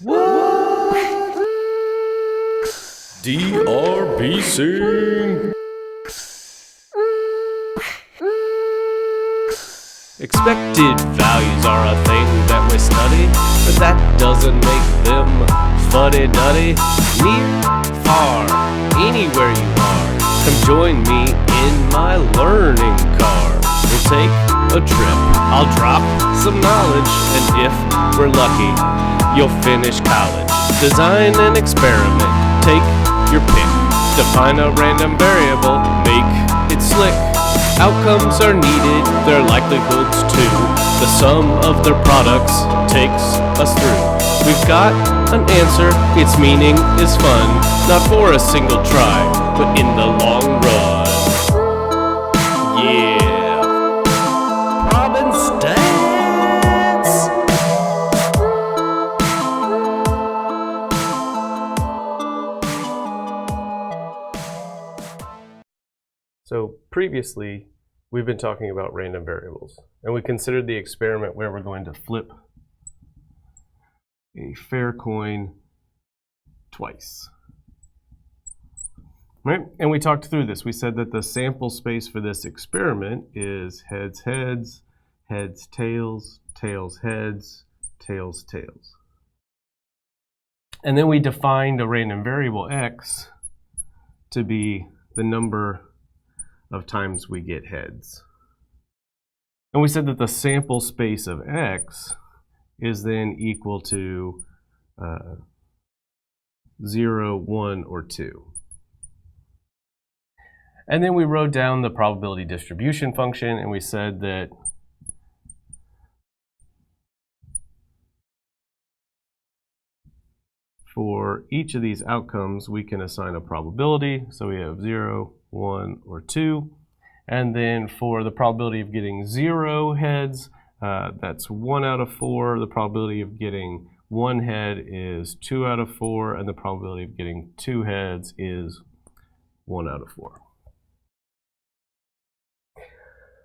What? DRBC. Expected values are a thing that we study, but that doesn't make them fuddy-duddy. Near, far, anywhere you are, come join me in my learning car. We'll take a trip, I'll drop some knowledge, and if we're lucky, you'll finish college. Design an experiment, take your pick. Define a random variable, make it slick. Outcomes are needed, their likelihoods too. The sum of their products takes us through. We've got an answer, its meaning is fun. Not for a single try, but in the long run. Yeah. Prob and stats. So previously, we've been talking about random variables, and we considered the experiment where we're going to flip a fair coin twice. Right? And we talked through this. We said that the sample space for this experiment is heads, heads, heads, tails, tails, heads, tails, tails. And then we defined a random variable x to be the number of times we get heads. And we said that the sample space of x is then equal to 0, 1, or 2. And then we wrote down the probability distribution function, and we said that for each of these outcomes, we can assign a probability. So we have 0, 1, or 2. And then for the probability of getting 0 heads, that's 1 out of 4. The probability of getting 1 head is 2 out of 4. And the probability of getting 2 heads is 1 out of 4.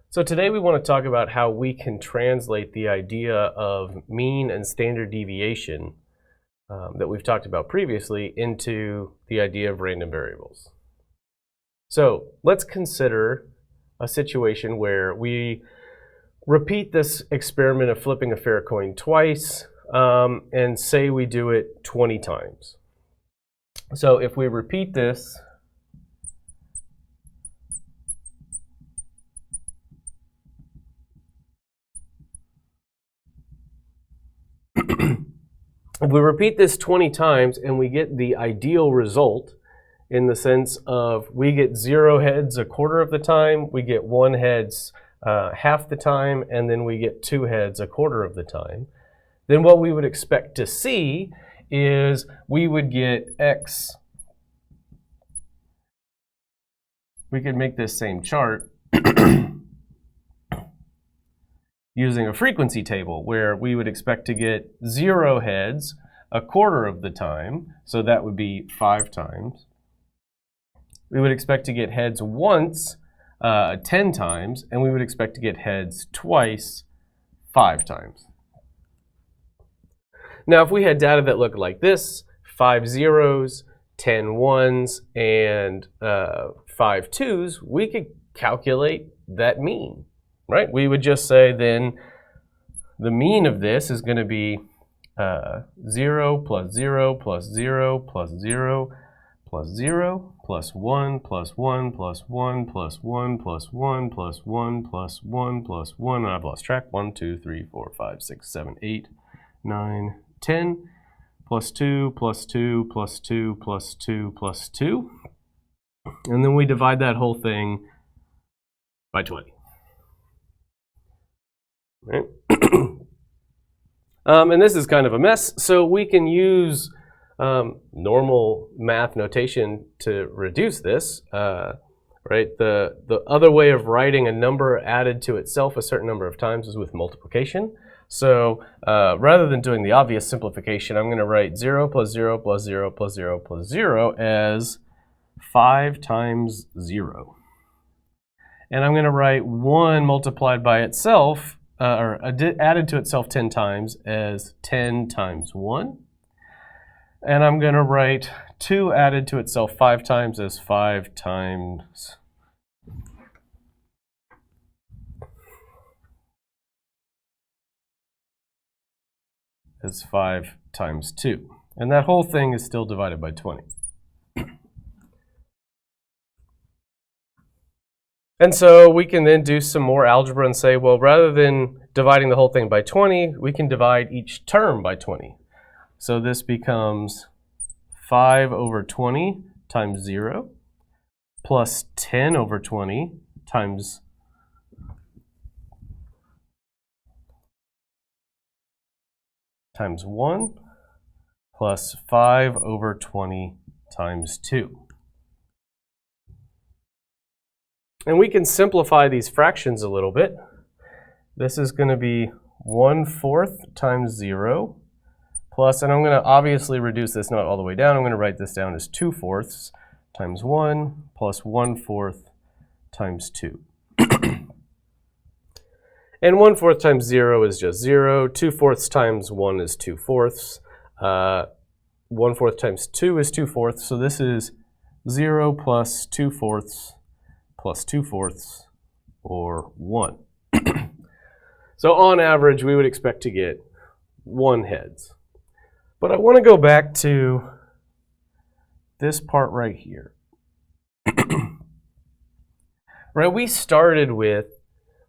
So today we want to talk about how we can translate the idea of mean and standard deviation that we've talked about previously into the idea of random variables. So let's consider a situation where we repeat this experiment of flipping a fair coin twice, and say we do it 20 times. So if we repeat this, if we repeat this 20 times and we get the ideal result, in the sense of we get 0 heads a quarter of the time, we get 1 heads half the time, and then we get 2 heads a quarter of the time, then what we would expect to see is we would get x. We could make this same chart using a frequency table where we would expect to get 0 heads a quarter of the time, so that would be 5 times. We would expect to get heads once 10 times, and we would expect to get heads twice 5 times. Now, if we had data that looked like this, 5 zeros, 10 ones, and 5 twos, we could calculate that mean, right? We would just say then the mean of this is going to be 0 plus 0 plus 0 plus 0 plus 0 plus 1 plus 1 plus 1 plus 1 plus 1 plus 1 plus 1 plus 1, and I've lost track. 1, 2, 3, 4, 5, 6, 7, 8, 9, 10, plus 2, plus 2, plus 2, plus 2, plus 2. And then we divide that whole thing by 20. Right? And this is kind of a mess, so we can use normal math notation to reduce this. Right? The other way of writing a number added to itself a certain number of times is with multiplication. So rather than doing the obvious simplification, I'm going to write 0 plus 0 plus 0 plus 0 plus 0 as 5 times 0. And I'm going to write 1 multiplied by itself added to itself 10 times as 10 times 1. And I'm going to write 2 added to itself 5 times as 5 times as 5 times 2. And that whole thing is still divided by 20. And so we can then do some more algebra and say, well, rather than dividing the whole thing by 20, we can divide each term by 20. So this becomes 5 over 20 times 0 plus 10 over 20 times times 1 plus 5 over 20 times 2. And we can simplify these fractions a little bit. This is going to be 1/4 times 0 plus, and I'm going to obviously reduce this not all the way down. I'm going to write this down as 2/4 times 1 plus 1/4 times 2. And 1/4 times 0 is just 0. 2/4 times 1 is 2/4. 1/4 times 2 is 2/4. So this is 0 plus 2/4 plus 2/4, or 1. So on average, we would expect to get 1 heads. But I want to go back to this part right here. Right, we started with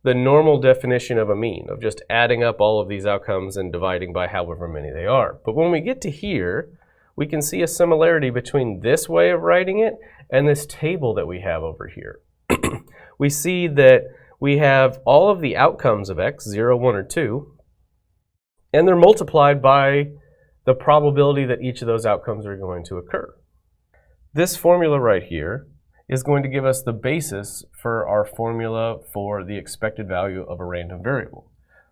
the normal definition of a mean, of just adding up all of these outcomes and dividing by however many they are. But when we get to here, we can see a similarity between this way of writing it and this table that we have over here. We see that we have all of the outcomes of x, 0, 1, or 2, and they're multiplied by the probability that each of those outcomes are going to occur. This formula right here is going to give us the basis for our formula for the expected value of a random variable.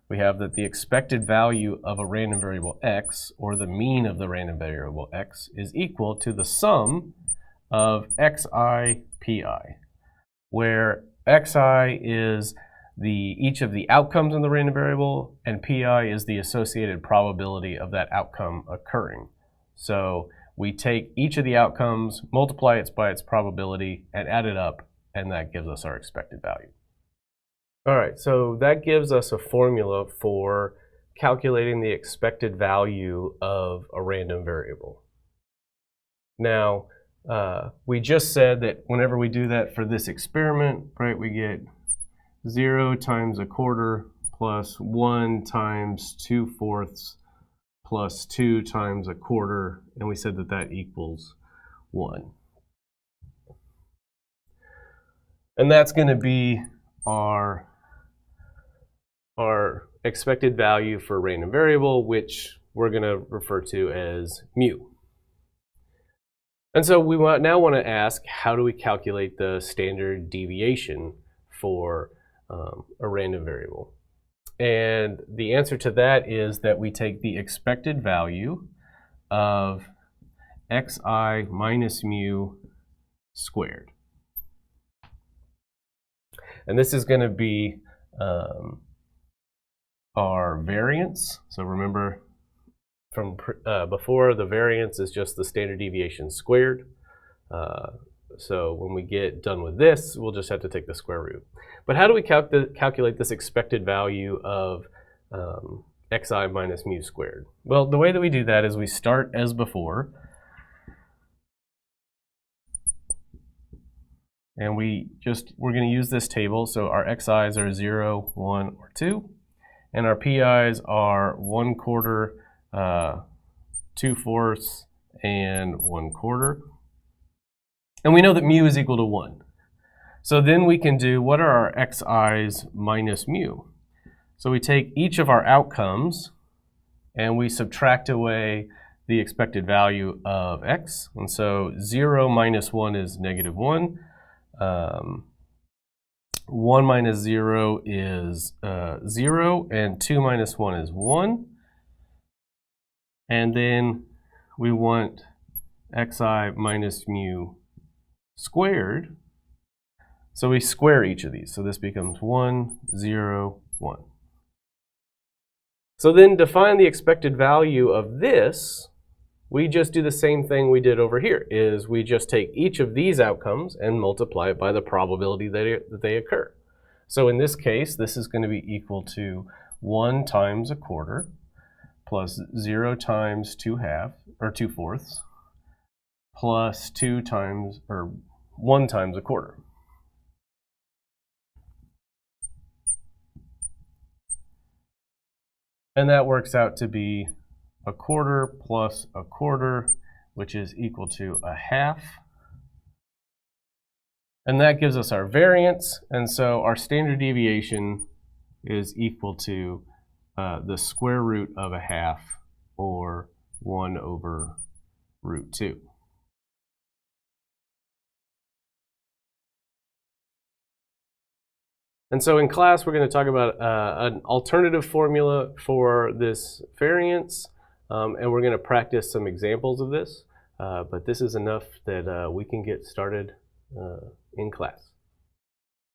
We have that the expected value of a random variable x, or the mean of the random variable x, is equal to the sum of xi pi, where xi is each of the outcomes in the random variable, and pi is the associated probability of that outcome occurring. So we take each of the outcomes, multiply it by its probability, and add it up, and that gives us our expected value. All right, so that gives us a formula for calculating the expected value of a random variable. Now, we just said that whenever we do that for this experiment, right, we get 0 times 1/4 plus 1 times 2/4 plus 2 times 1/4, and we said that that equals 1. And that's going to be our expected value for a random variable, which we're going to refer to as mu. And so we now want to ask, how do we calculate the standard deviation for a random variable? And the answer to that is that we take the expected value of xi minus mu squared. And this is going to be our variance. So remember, from before, the variance is just the standard deviation squared. So when we get done with this, we'll just have to take the square root. But how do we calculate this expected value of xi minus mu squared? Well, the way that we do that is we start as before. And we're going to use this table. So our xi's are 0, 1, or 2. And our pi's are 1/4, 2/4, and 1/4. And we know that mu is equal to 1. So then we can do, what are our xi's minus mu? So we take each of our outcomes and we subtract away the expected value of x. And so 0 minus 1 is -1. 1 minus 0 is 0, and 2 minus 1 is 1. And then we want xi minus mu squared. So we square each of these. So this becomes 1, 0, 1. So then to find the expected value of this, we just do the same thing we did over here, is we just take each of these outcomes and multiply it by the probability that they occur. So in this case, this is going to be equal to 1 times a quarter plus 0 times 2/4 plus 2 times, or 1 times a quarter. And that works out to be a quarter plus a quarter, which is equal to 1/2. And that gives us our variance. And so our standard deviation is equal to the square root of 1/2, or 1/√2. And so in class, we're going to talk about an alternative formula for this variance, and we're going to practice some examples of this. But this is enough that we can get started in class.